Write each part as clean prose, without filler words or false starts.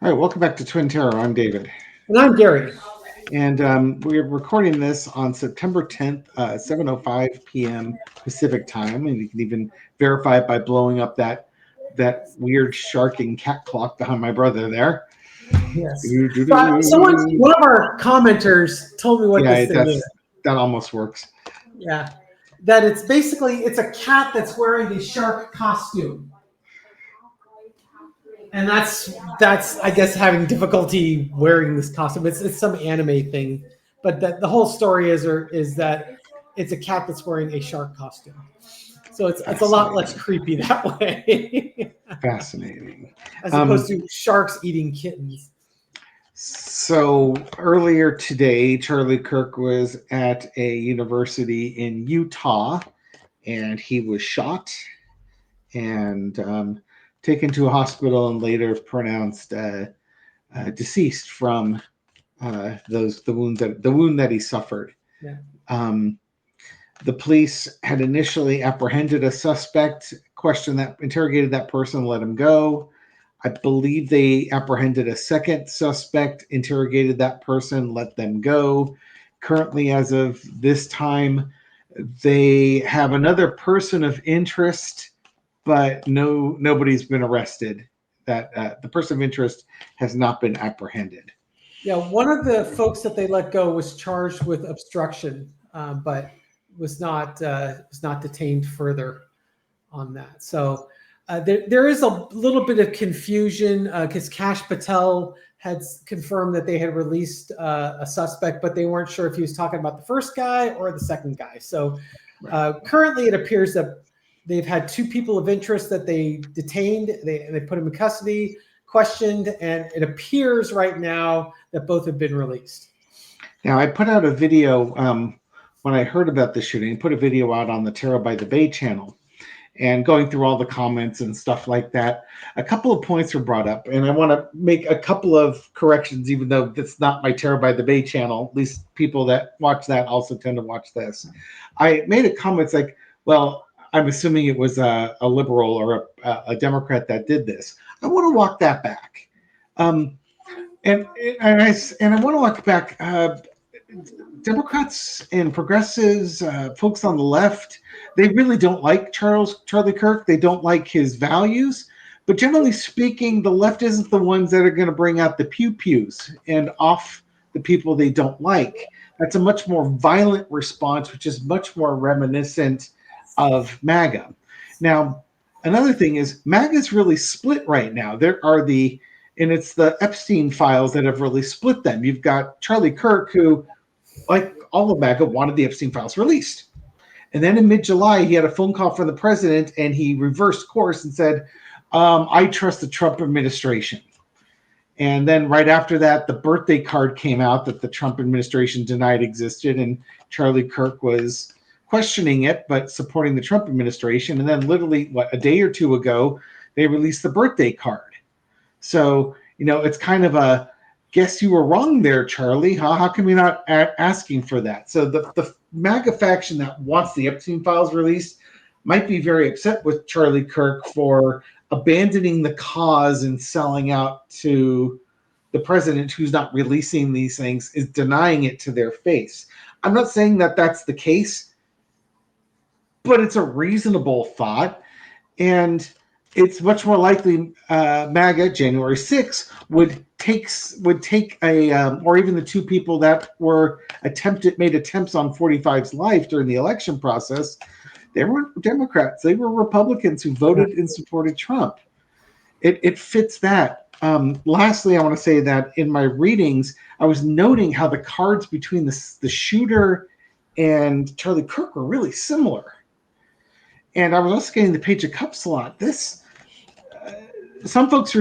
All right, welcome back to Twin Terror. I'm David, And I'm Gary. and we're recording this on September 10th, 7:05 p.m. Pacific time, and you can even verify it by blowing up that weird shark and cat clock behind my brother there. Yes. One of our commenters told me what Yeah, this it thing is. does. That almost works. Yeah. That it's a cat that's wearing a shark costume. And that's I guess having difficulty wearing this costume. It's some anime thing. But the whole story is that it's a cat that's wearing a shark costume. So it's a lot less Fascinating. creepy that way. Fascinating. As opposed Um, to sharks eating kittens. so earlier today, Charlie Kirk was at a university in Utah, and he was shot and taken to a hospital and later pronounced deceased from the wound that he suffered. Yeah. Um, the police had initially apprehended a suspect, interrogated that person, let him go. I believe they apprehended a second suspect, interrogated that person, let them go. Currently, as of this time, they have another person of interest, but nobody's been arrested. That the person of interest has not been apprehended. Yeah, one of the folks that they let go was charged with obstruction, but was not detained further on that. So there is a little bit of confusion because Kash Patel had confirmed that they had released a suspect, but they weren't sure if he was talking about the first guy or the second guy. So currently, it appears that they've had two people of interest that they detained. They put them in custody, questioned, and it appears right now that both have been released. Now, I put out a video when I heard about the shooting. I put a video out on the Terror by the Bay channel, and going through all the comments and stuff like that, a couple of points were brought up, and I want to make a couple of corrections, even though that's not my Terror by the Bay channel. At least people that watch that also tend to watch this. I made a comment like, well, I'm assuming it was a liberal or a Democrat that did this. I want to walk that back. Um, and I want to walk back. Democrats and progressives, folks on the left, they really don't like Charlie Kirk. They don't like his values. But generally speaking, the left isn't the ones that are going to bring out the pew pews and off the people they don't like. That's a much more violent response, which is much more reminiscent of MAGA. Now, another thing is MAGA is really split right now. And it's the Epstein files that have really split them. You've got Charlie Kirk, who, like all of MAGA, wanted the Epstein files released. And then in mid-July, he had a phone call from the president, and he reversed course and said, I trust the Trump administration. And then right after that, the birthday card came out that the Trump administration denied existed, and Charlie Kirk was questioning it, but supporting the Trump administration. And then literally, a day or two ago, they released the birthday card. So, it's kind of a, guess you were wrong there, Charlie. How come you're not asking for that? So the MAGA faction that wants the Epstein files released might be very upset with Charlie Kirk for abandoning the cause and selling out to the president, who's not releasing these things, is denying it to their face. I'm not saying that that's the case, but it's a reasonable thought. And it's much more likely MAGA January 6th would take a or even the two people that made attempts on 45's life during the election process. They weren't Democrats; they were Republicans who voted and supported Trump. It fits that. Lastly, I want to say that in my readings, I was noting how the cards between the shooter and Charlie Kirk were really similar. And I was also getting the Page of Cups a lot. Some folks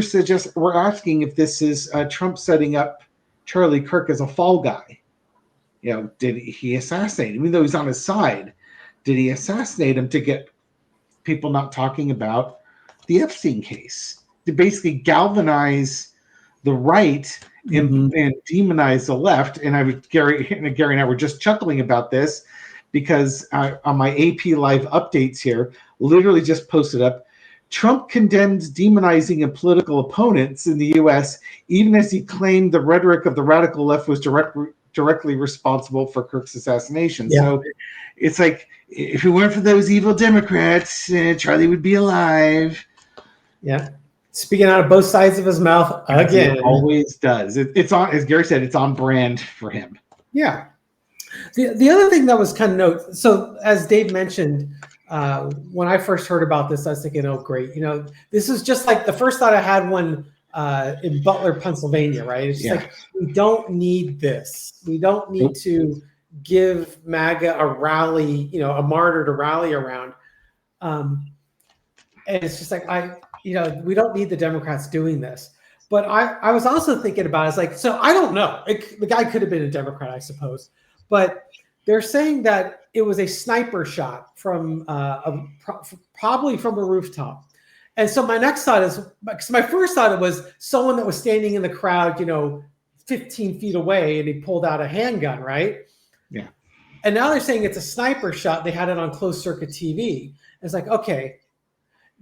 were asking if this is Trump setting up Charlie Kirk as a fall guy. Did he assassinate him? Even though he's on his side, did he assassinate him to get people not talking about the Epstein case? To basically galvanize the right and demonize the left. And Gary and I were just chuckling about this because on my AP Live updates here, literally just posted up, Trump condemns demonizing and political opponents in the U.S., even as he claimed the rhetoric of the radical left was directly responsible for Kirk's assassination. Yeah. So it's like, if it weren't for those evil Democrats, Charlie would be alive. Yeah. Speaking out of both sides of his mouth again. He always does. It's on, as Gary said, it's on brand for him. Yeah. The other thing that was kind of note, so as Dave mentioned, when I first heard about this, I was thinking, oh, great. This is just like the first thought I had when in Butler, Pennsylvania, right? It's just like, we don't need this. We don't need to give MAGA a rally, a martyr to rally around. And it's just like, we don't need the Democrats doing this. But I was also thinking about it, it's like, so I don't know. The guy could have been a Democrat, I suppose. But they're saying that it was a sniper shot from probably from a rooftop. And so my next thought is, because my first thought was someone that was standing in the crowd, 15 feet away, and he pulled out a handgun, right? Yeah. And now they're saying it's a sniper shot. They had it on closed circuit TV. It's like, okay,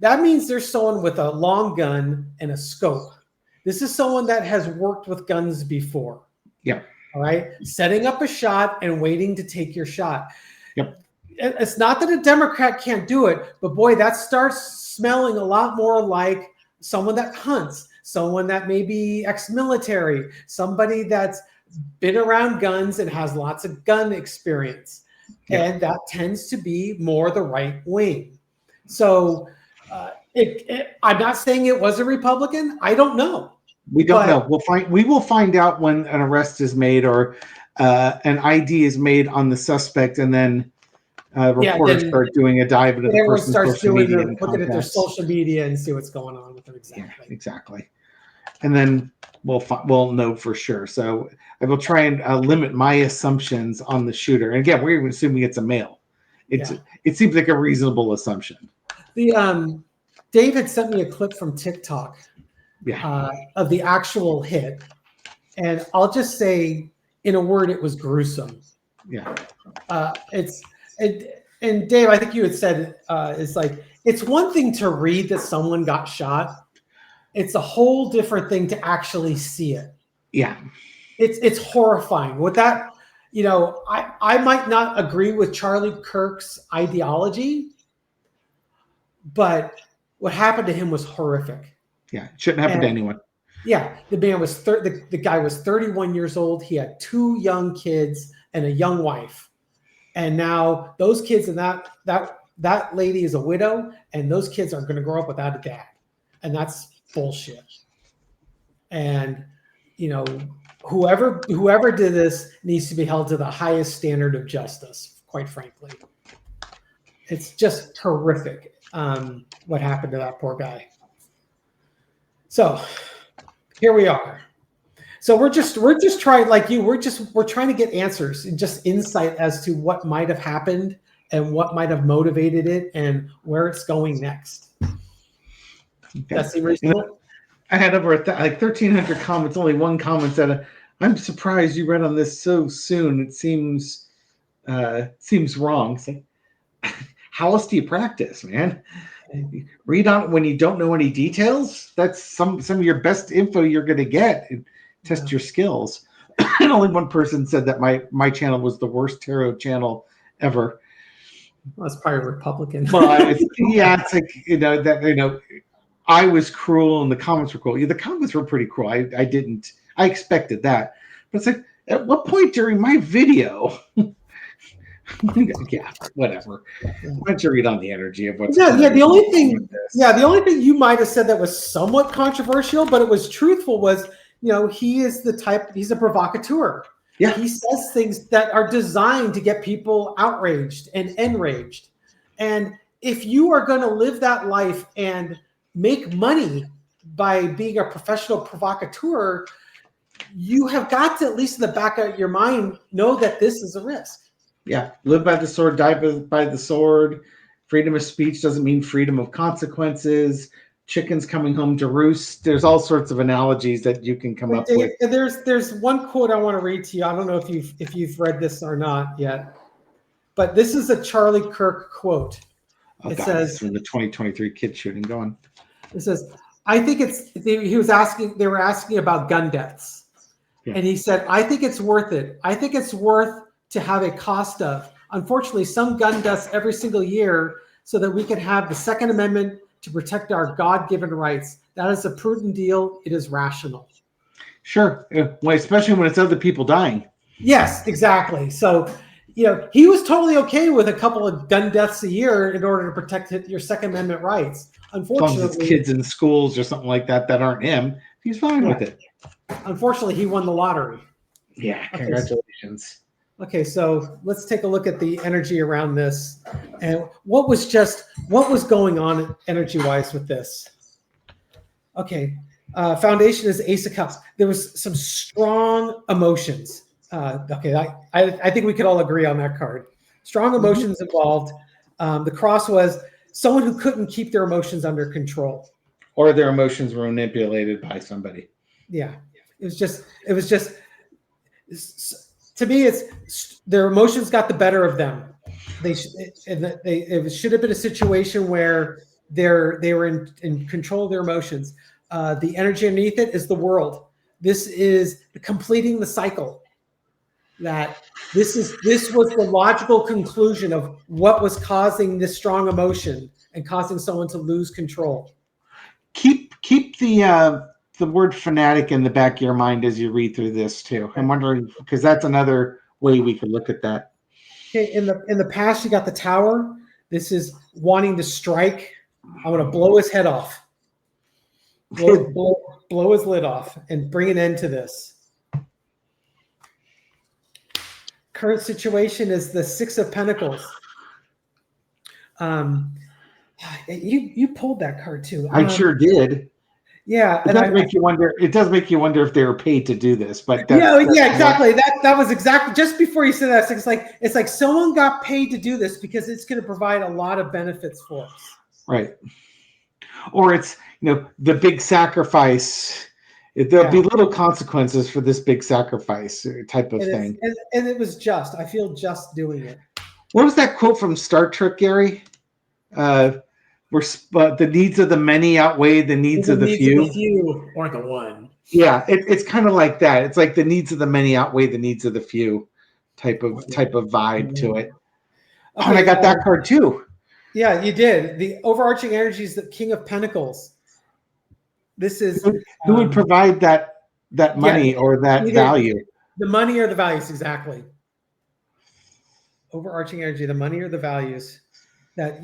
that means there's someone with a long gun and a scope. This is someone that has worked with guns before. Yeah. All right. Setting up a shot and waiting to take your shot. Yep. It's not that a Democrat can't do it, but boy, that starts smelling a lot more like someone that hunts, someone that may be ex-military, somebody that's been around guns and has lots of gun experience. Yep. And that tends to be more the right wing. So I'm not saying it was a Republican. I don't know. We don't know. We will find out when an arrest is made or an ID is made on the suspect, and then reporters start doing a dive into the person's social media and looking at their social media and see what's going on with them exactly. Yeah, exactly. And then we'll know for sure. So I will try and limit my assumptions on the shooter. And again, we're even assuming it's a male. It seems like a reasonable assumption. Dave had sent me a clip from TikTok. Of the actual hit, and I'll just say in a word, it was gruesome. Yeah. And Dave, I think you had said it's like, it's one thing to read that someone got shot. It's a whole different thing to actually see it. Yeah. It's horrifying. With that, I might not agree with Charlie Kirk's ideology, but what happened to him was horrific. Yeah, it shouldn't happen to anyone. Yeah, the man was the guy was 31 years old. He had 2 young kids and a young wife, and now those kids and that lady is a widow, and those kids are going to grow up without a dad, and that's bullshit. And whoever did this needs to be held to the highest standard of justice. Quite frankly, it's just horrific what happened to that poor guy. So here we are. So we're just trying, like you, we're trying to get answers and just insight as to what might have happened and what might have motivated it and where it's going next. Okay. That seem reasonable? I had over 1,300 comments. Only one comment said, "I'm surprised you read on this so soon. It seems wrong." It's like, how else do you practice, man? Read on it when you don't know any details. That's some of your best info you're going to get. And test your skills. And only one person said that my channel was the worst tarot channel ever. Well, that's probably Republican. Well, it's like I was cruel and the comments were cruel. Yeah, the comments were pretty cruel. I expected that, but it's like, at what point during my video? Yeah, whatever. Why don't you read on the energy of what's the only thing you might have said that was somewhat controversial, but it was truthful, was he is he's a provocateur. Yeah. He says things that are designed to get people outraged and enraged. And if you are going to live that life and make money by being a professional provocateur, you have got to, at least in the back of your mind, know that this is a risk. Yeah, live by the sword, die by the sword. Freedom of speech doesn't mean freedom of consequences. Chickens coming home to roost. There's all sorts of analogies that you can come up with. There's one quote I want to read to you. I don't know if you've read this or not yet, but this is a Charlie Kirk quote. Oh It God, this is says, from the 2023 kid shooting. Go on. it says, I think they were asking about gun deaths. Yeah. And he said, I think it's worth it. I think it's worth to have a cost of. Unfortunately, some gun deaths every single year so that we can have the Second Amendment to protect our God-given rights. That is a prudent deal. It is rational. Sure. Well, especially when it's other people dying. Yes, exactly. So, he was totally okay with a couple of gun deaths a year in order to protect your Second Amendment rights. As long as it's Unfortunately, kids in schools or something like that aren't him, he's fine with it. Unfortunately, he won the lottery. Yeah, Okay. congratulations. Okay, so let's take a look at the energy around this and what was going on energy-wise with this. Okay, foundation is Ace of Cups. There was some strong emotions. Okay, I think we could all agree on that card. Strong emotions involved. The cross was someone who couldn't keep their emotions under control. Or their emotions were manipulated by somebody. Yeah, it was just to me, it's their emotions got the better of them. It should have been a situation where they were in control of their emotions. The energy underneath it is the world. This is completing the cycle. That this was the logical conclusion of what was causing this strong emotion and causing someone to lose control. Keep the word fanatic in the back of your mind as you read through this too. I'm wondering, because that's another way we could look at that. Okay, in the past, you got the tower. This is wanting to strike. I want to blow his head off, blow his lid off, and bring an end to this. Current situation is the Six of Pentacles. You pulled that card too. I sure did. Yeah, It does make you wonder. It does make you wonder if they were paid to do this, but yeah, exactly. That was exactly just before you said that. It's like someone got paid to do this because it's going to provide a lot of benefits for us. Right. Or it's the big sacrifice. There'll be little consequences for this big sacrifice type of thing. And it was just. I feel just doing it. What was that quote from Star Trek, Gary? The needs of the many outweigh the needs of the few. The few or the one. Yeah, it's kind of like that. It's like the needs of the many outweigh the needs of the few, type of vibe to it. Okay, and I got that card too. Yeah, you did. The overarching energy is the King of Pentacles. This is who would provide that money or that value. The money or the values, exactly. Overarching energy, the money or the values. That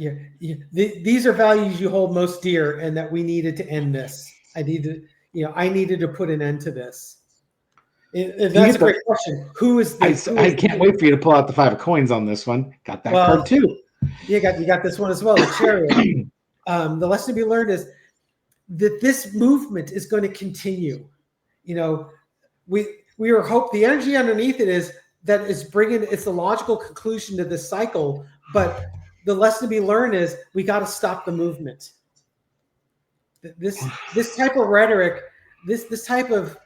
these are values you hold most dear, and that we needed to end this. I needed to put an end to this. That's a great question. Who is this? I can't wait for you to pull out the Five of Coins on this one. Got that card too. You got this one as well. The Chariot. The lesson to be learned is that this movement is going to continue. We are hope the energy underneath it is that it's the logical conclusion to this cycle, but the lesson to be learned is we got to stop the movement. This type of rhetoric, this type of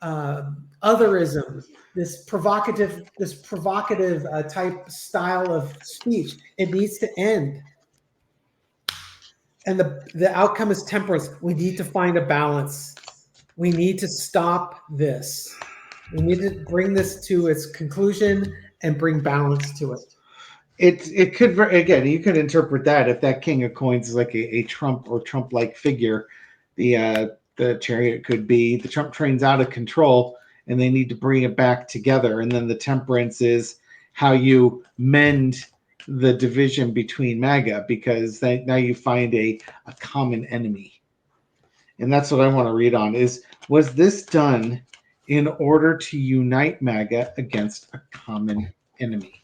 otherism, this provocative type style of speech, it needs to end. And the outcome is temperance. We need to find a balance. We need to stop this. We need to bring this to its conclusion and bring balance to it. It could, again, you could interpret that if that King of Coins is like a Trump or Trump-like figure. The Chariot could be the Trump train's out of control and they need to bring it back together. And then the temperance is how you mend the division between MAGA, because now you find a common enemy. And that's what I want to read on was this done in order to unite MAGA against a common enemy?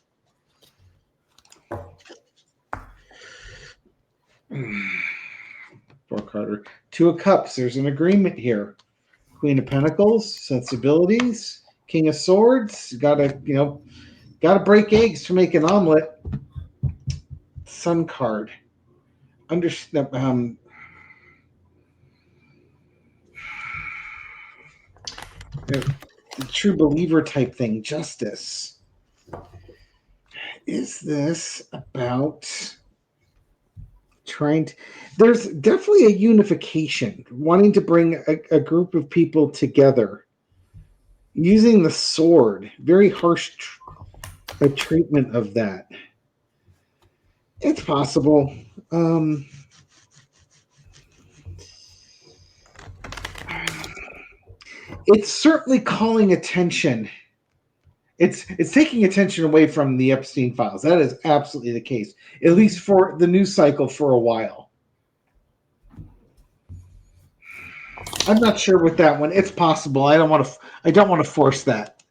Four Carter. Two of Cups. There's an agreement here. Queen of Pentacles, sensibilities. King of Swords. Gotta break eggs to make an omelet. Sun card. The true believer type thing. Justice. Is this about There's definitely a unification, wanting to bring a group of people together. Using the sword, very harsh treatment of that. It's possible. It's certainly calling attention. It's taking attention away from the Epstein files. That is absolutely the case, at least for the news cycle for a while. I'm not sure with that one. It's possible. I don't want to force that.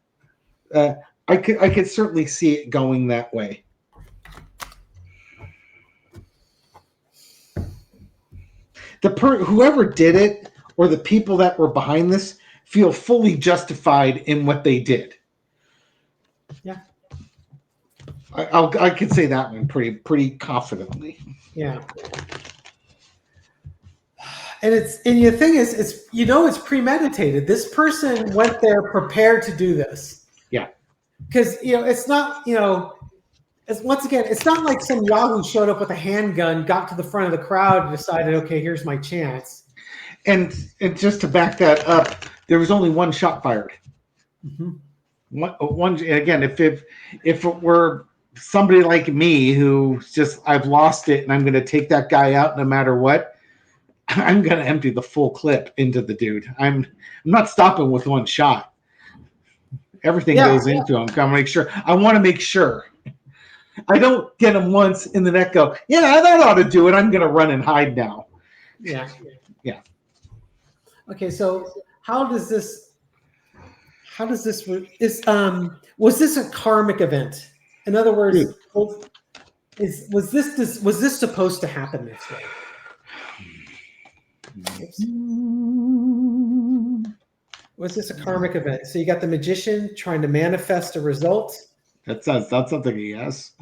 I could certainly see it going that way. Whoever did it, or the people that were behind this, feel fully justified in what they did. Yeah, I could say that one pretty confidently. yeah. And the thing is, it's premeditated. This person went there prepared to do this. Yeah. Because it's not once again, it's not like some Yahoo showed up with a handgun, got to the front of the crowd, and decided, okay, here's my chance. And just to back that up, there was only one shot fired. Mm-hmm. One again, if it were somebody like me who just I've lost it and I'm going to take that guy out no matter what, I'm going to empty the full clip into the dude. I'm not stopping with one shot. Everything goes into him. I want to make sure. I don't get him once in the neck. Go, yeah, that ought to do it. I'm going to run and hide now. Yeah. Yeah. Okay, so was this a karmic event? In other words, was this supposed to happen this way? Oops. Was this a karmic event? So you got the magician trying to manifest a result. That's something, yes.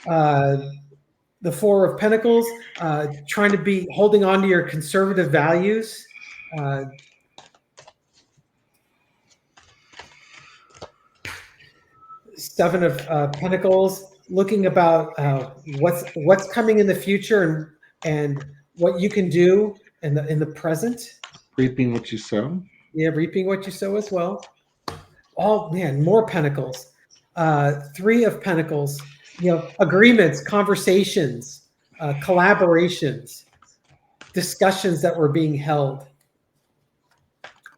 The Four of Pentacles, trying to be holding on to your conservative values. Seven of Pentacles, looking about what's coming in the future and what you can do in the present. Reaping what you sow. Yeah, reaping what you sow as well. Oh man, more Pentacles. Three of Pentacles. Agreements, conversations, collaborations, discussions that were being held.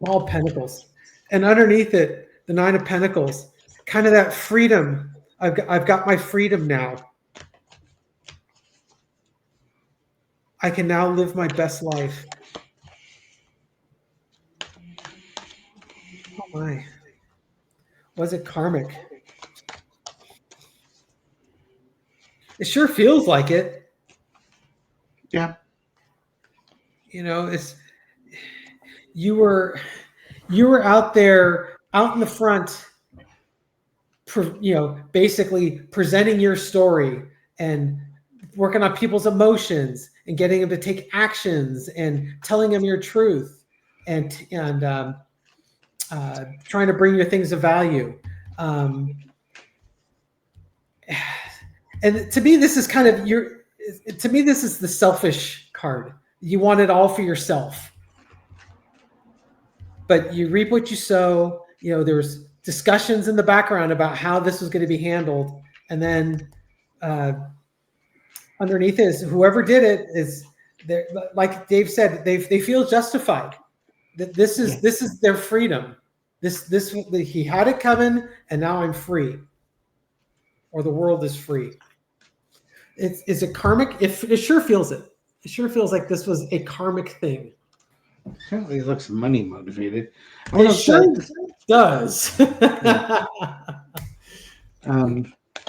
All Pentacles, and underneath it, the Nine of Pentacles. Kind of that freedom. I've got my freedom now. I can now live my best life. Oh my. Was it karmic? It sure feels like it. Yeah. It's you were out there, out in the front, basically presenting your story and working on people's emotions and getting them to take actions and telling them your truth and trying to bring you things of value. And to me, this is kind of this is the selfish card. You want it all for yourself, but you reap what you sow. There's discussions in the background about how this was going to be handled, and then underneath is whoever did it is there. Like Dave said, they feel justified. That this is their freedom. He had it coming, and now I'm free, or the world is free. Is it karmic? It sure feels it. It sure feels like this was a karmic thing. Apparently, it looks money motivated. It sure does.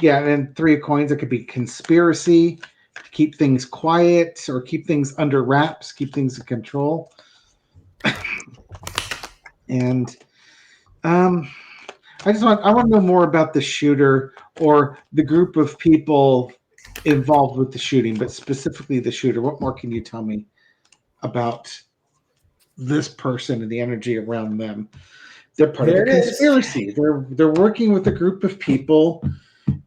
Yeah, and Three of Coins. It could be conspiracy, to keep things quiet or keep things under wraps, keep things in control. And I want to know more about the shooter or the group of people involved with the shooting, but specifically the shooter. What more can you tell me about this person and the energy around them? They're part of the conspiracy. They're working with a group of people,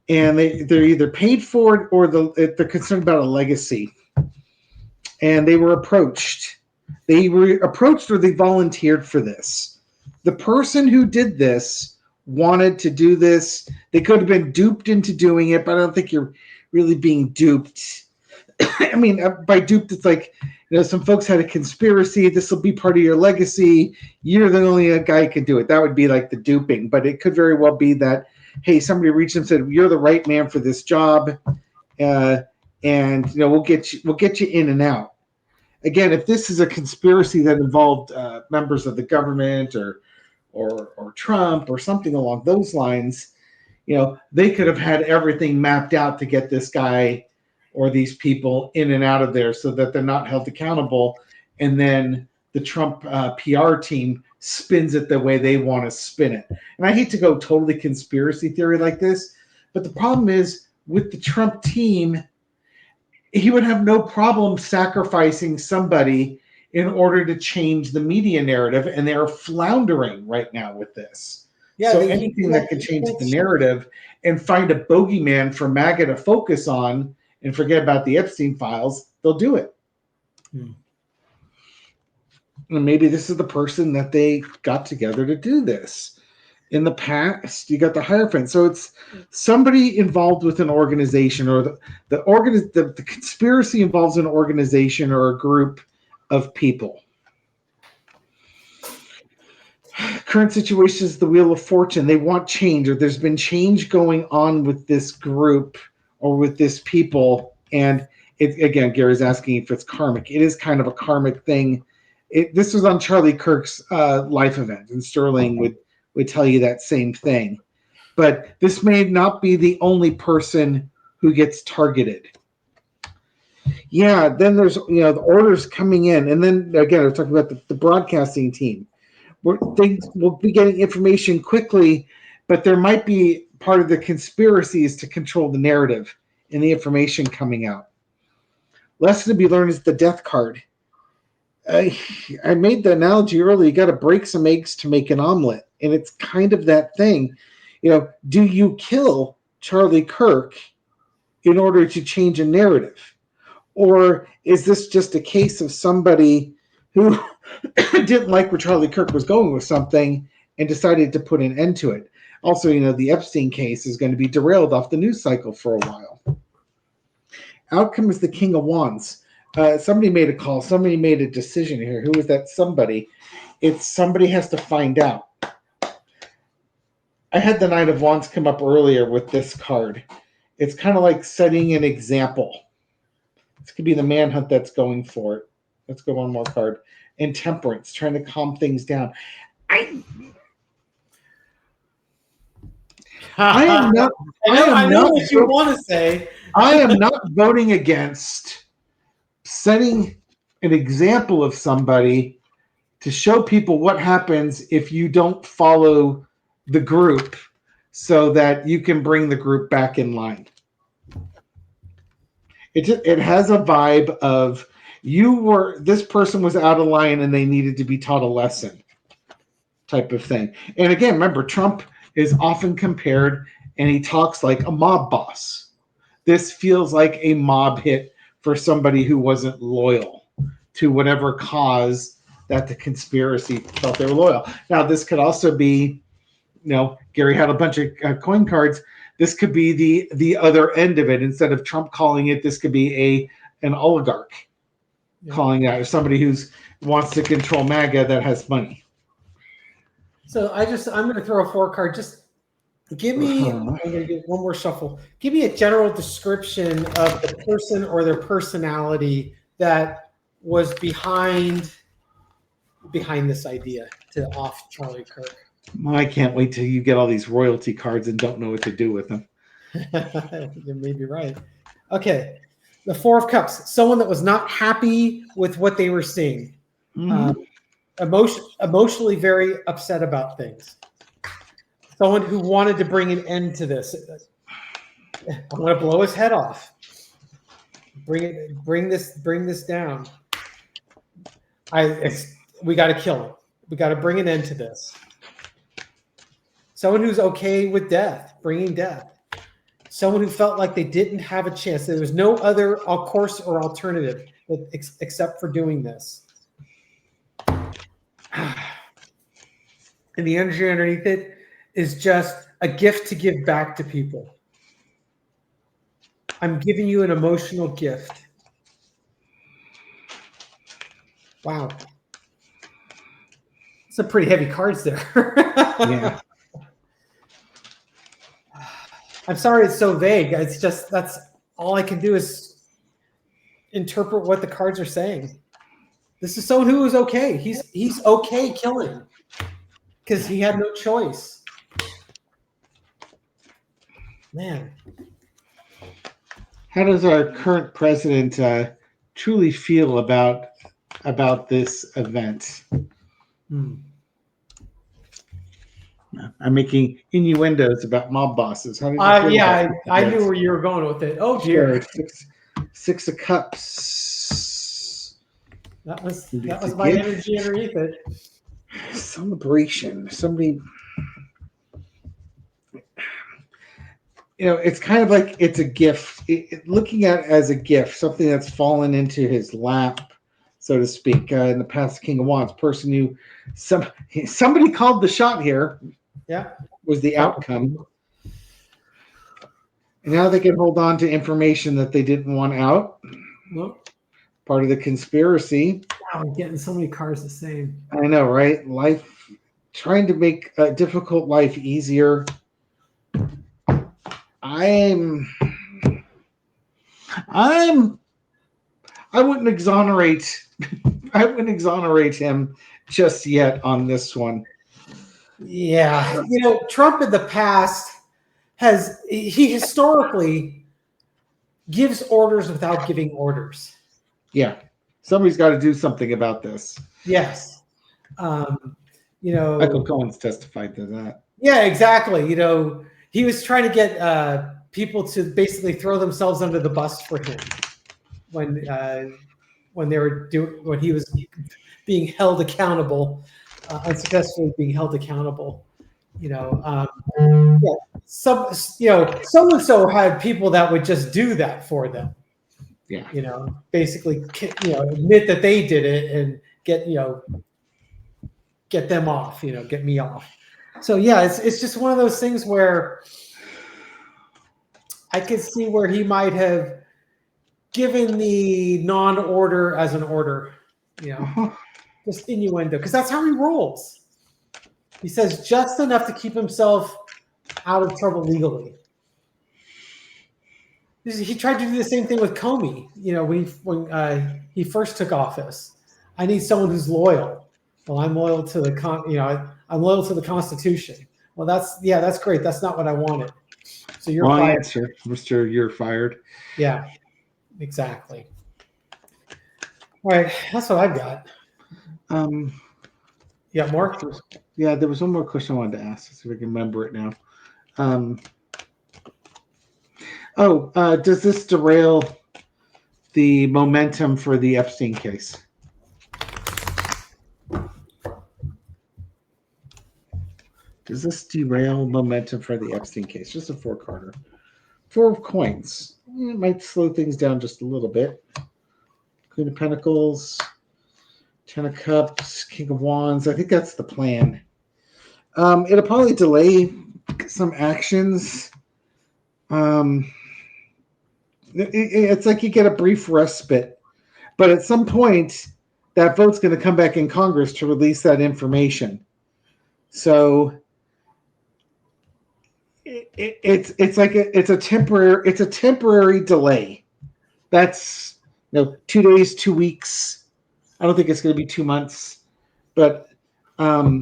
and they're either paid for it or they're concerned about a legacy. And they were approached. They were approached or they volunteered for this. The person who did this wanted to do this. They could have been duped into doing it, but I don't think you're really being duped. I mean, by duped, it's like, some folks had a conspiracy. This will be part of your legacy. You're the only guy who can do it. That would be like the duping. But it could very well be that, hey, somebody reached and said, you're the right man for this job. And we'll get you in and out. Again, if this is a conspiracy that involved members of the government or Trump or something along those lines, they could have had everything mapped out to get this guy or these people in and out of there so that they're not held accountable. And then the Trump PR team spins it the way they want to spin it. And I hate to go totally conspiracy theory like this, but the problem is with the Trump team, he would have no problem sacrificing somebody in order to change the media narrative, and they're floundering right now with this. Yeah, so anything that can change the narrative and find a bogeyman for MAGA to focus on and forget about the Epstein files, they'll do it. And maybe this is the person that they got together to do this. In the past, you got the Hierophant. So it's somebody involved with an organization, or the conspiracy involves an organization or a group of people. Current situation is the Wheel of Fortune. They want change, or there's been change going on with this group or with this people. And again, Gary's asking if it's karmic. It is kind of a karmic thing. This was on Charlie Kirk's life event, and Sterling would tell you that same thing. But this may not be the only person who gets targeted. Yeah, then there's the orders coming in, and then again, we're talking about the broadcasting team. They will be getting information quickly, but there might be part of the conspiracies to control the narrative and the information coming out. Lesson to be learned is the death card. I made the analogy earlier. You got to break some eggs to make an omelet, and it's kind of that thing. Do you kill Charlie Kirk in order to change a narrative? Or is this just a case of somebody who didn't like where Charlie Kirk was going with something and decided to put an end to it? Also, the Epstein case is going to be derailed off the news cycle for a while. Outcome is the King of Wands. Somebody made a call. Somebody made a decision here. Who is that somebody? It's somebody has to find out. I had the Knight of Wands come up earlier with this card. It's kind of like setting an example. This could be the manhunt that's going for it. Let's go one more card. And Temperance, trying to calm things down. I am not. I know what you want to say. I am not voting against setting an example of somebody to show people what happens if you don't follow the group, so that you can bring the group back in line. It has a vibe of this person was out of line and they needed to be taught a lesson type of thing. And again, remember, Trump is often compared, and he talks like a mob boss. This feels like a mob hit for somebody who wasn't loyal to whatever cause that the conspiracy felt they were loyal. Now, this could also be, Gary had a bunch of coin cards. This could be the other end of it. Instead of Trump calling it, this could be an oligarch calling out, or somebody who wants to control MAGA that has money. So I'm going to throw a 4-card. Just give me, I'm going to do one more shuffle. Give me a general description of the person or their personality that was behind this idea to off Charlie Kirk. Well, I can't wait till you get all these royalty cards and don't know what to do with them. You may be right. Okay. The 4 of Cups. Someone that was not happy with what they were seeing. Mm-hmm. Emotionally very upset about things. Someone who wanted to bring an end to this. I want to blow his head off. Bring this down. We got to kill him. We got to bring an end to this. Someone who's okay with death, bringing death. someone who felt like they didn't have a chance. There was no other course or alternative except for doing this. And the energy underneath it is just a gift to give back to people. I'm giving you an emotional gift. Wow. Some pretty heavy cards there. Yeah. I'm sorry it's so vague. It's just that's all I can do is interpret what the cards are saying. This is someone who is okay. He's okay killing because he had no choice. Man. How does our current president truly feel about this event? I'm making innuendos about mob bosses. How do you feel I knew where you were going with it. Oh dear. Sure. Six of Cups. That was my energy underneath it. Celebration. Somebody. It's kind of like it's a gift. Looking at it as a gift, something that's fallen into his lap, so to speak. In the past, King of Wands, person who somebody called the shot here. Yeah, was the outcome. And now they can hold on to information that they didn't want out. Nope. Part of the conspiracy. Wow, I'm getting so many cards the same. I know, right? Life, trying to make a difficult life easier. I wouldn't exonerate him just yet on this one. Yeah, Trump in the past he historically gives orders without giving orders. Yeah, somebody's got to do something about this. Yes, Michael Cohen's testified to that. Yeah, exactly. He was trying to get people to basically throw themselves under the bus for him when he was being held accountable, unsuccessfully being held accountable. So and so had people that would just do that for them. Yeah. Basically, admit that they did it and get them off. Get me off. So yeah, it's just one of those things where I could see where he might have given the non-order as an order, just innuendo, because that's how he rolls. He says just enough to keep himself out of trouble legally. He tried to do the same thing with Comey, when he first took office. I need someone who's loyal. Well, I'm loyal to I'm loyal to the Constitution. Well, that's great. That's not what I wanted. So you're wrong fired. Answer, Mr. You're fired. Yeah, exactly. All right, that's what I've got. You got more? Yeah, there was one more question I wanted to ask. Let's see if I can remember it now. Does this derail the momentum for the Epstein case? Does this derail momentum for the Epstein case? Just a 4-carder. 4 of coins. It might slow things down just a little bit. Queen of Pentacles, 10 of Cups, King of Wands. I think that's the plan. It'll probably delay some actions. It's like you get a brief respite. But at some point, that vote's going to come back in Congress to release that information. So it's a temporary delay. That's 2 days, 2 weeks. I don't think it's going to be 2 months, but no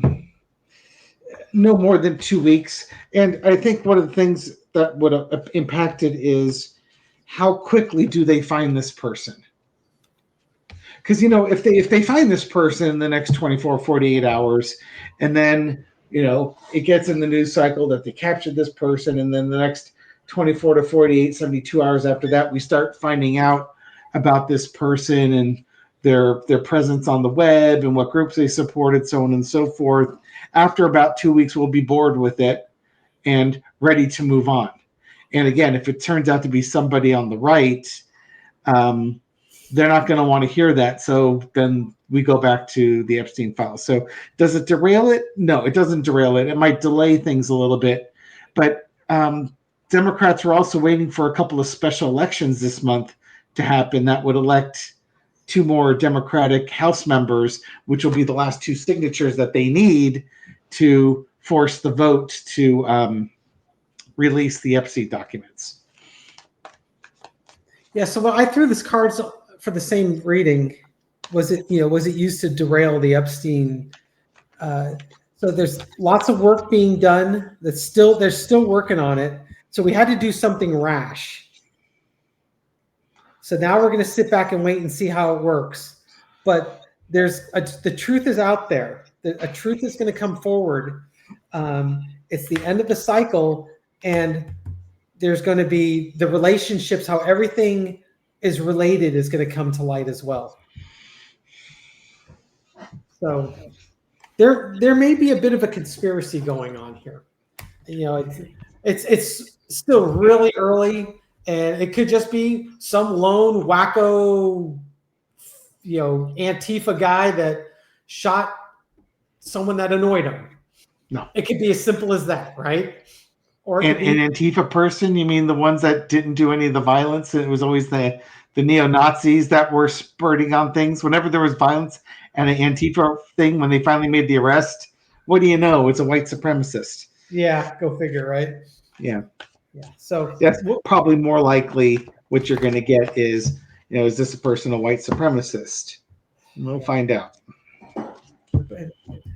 more than 2 weeks. And I think one of the things that would have impacted is how quickly do they find this person? Because if they find this person in the next 24, 48 hours, and then it gets in the news cycle that they captured this person, and then the next 24 to 48, 72 hours after that, we start finding out about this person and their presence on the web and what groups they supported, so on and so forth. After about 2 weeks, we'll be bored with it and ready to move on. And again, if it turns out to be somebody on the right, they're not going to want to hear that. So then we go back to the Epstein files. So does it derail it? No, it doesn't derail it. It might delay things a little bit. But Democrats were also waiting for a couple of special elections this month to happen that would elect 2 more Democratic House members, which will be the last 2 signatures that they need to force the vote to release the Epstein documents. Yeah. So when I threw this cards for the same reading, was it used to derail the Epstein? So there's lots of work being done. They're still working on it. So we had to do something rash. So now we're going to sit back and wait and see how it works. But the truth is out there. A truth is going to come forward. It's the end of the cycle, and there's going to be the relationships, how everything is related, is going to come to light as well. So there may be a bit of a conspiracy going on here. It's still really early, and it could just be some lone wacko, Antifa guy that shot someone that annoyed him. No, it could be as simple as that, right? Or an Antifa person? You mean the ones that didn't do any of the violence? It was always the neo-Nazis that were spurting on things. Whenever there was violence and an Antifa thing, when they finally made the arrest, what do you know? It's a white supremacist. Yeah, go figure, right? Yeah. So that's probably more likely what you're going to get is, is this a person a white supremacist? We'll find out.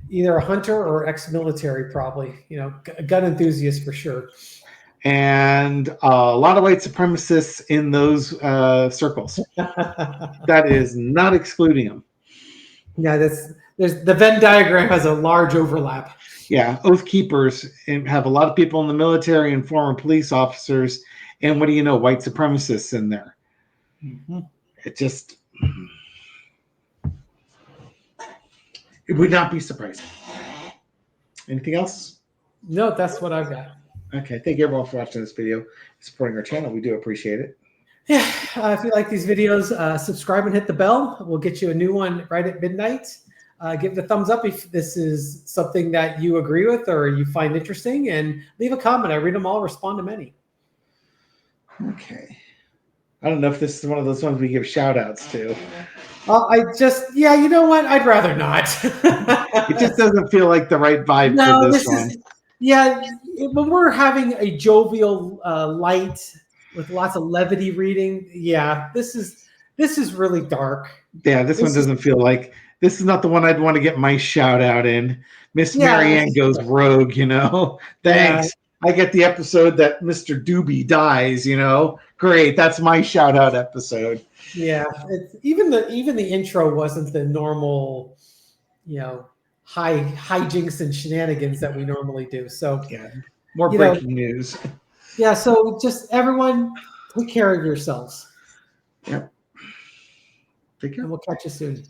Either a hunter or ex-military, probably. A gun enthusiast for sure. And a lot of white supremacists in those circles. That is not excluding them. Yeah, there's the Venn diagram has a large overlap. Yeah, Oath Keepers have a lot of people in the military and former police officers, and what do you know, white supremacists in there. Mm-hmm. It would not be surprising. Anything else? No, that's what I've got. Okay, thank you everyone for watching this video, supporting our channel. We do appreciate it. Yeah, if you like these videos, subscribe and hit the bell. We'll get you a new one right at midnight. Give it a thumbs up if this is something that you agree with or you find interesting, and leave a comment. I read them all, respond to many. Okay. I don't know if this is one of those ones we give shout outs to. You know what? I'd rather not. It just doesn't feel like the right vibe for this one. When we're having a jovial, light with lots of levity reading, this is really dark. Yeah, this one doesn't feel like, this is not the one I'd want to get my shout out in. Miss Marianne goes rogue, Thanks. Yeah. I get the episode that Mr. Doobie dies, Great, that's my shout out episode. Yeah, even the intro wasn't the normal, hijinks and shenanigans that we normally do. So more breaking news. Yeah, so just everyone take care of yourselves. Yep. Take care. And we'll catch you soon.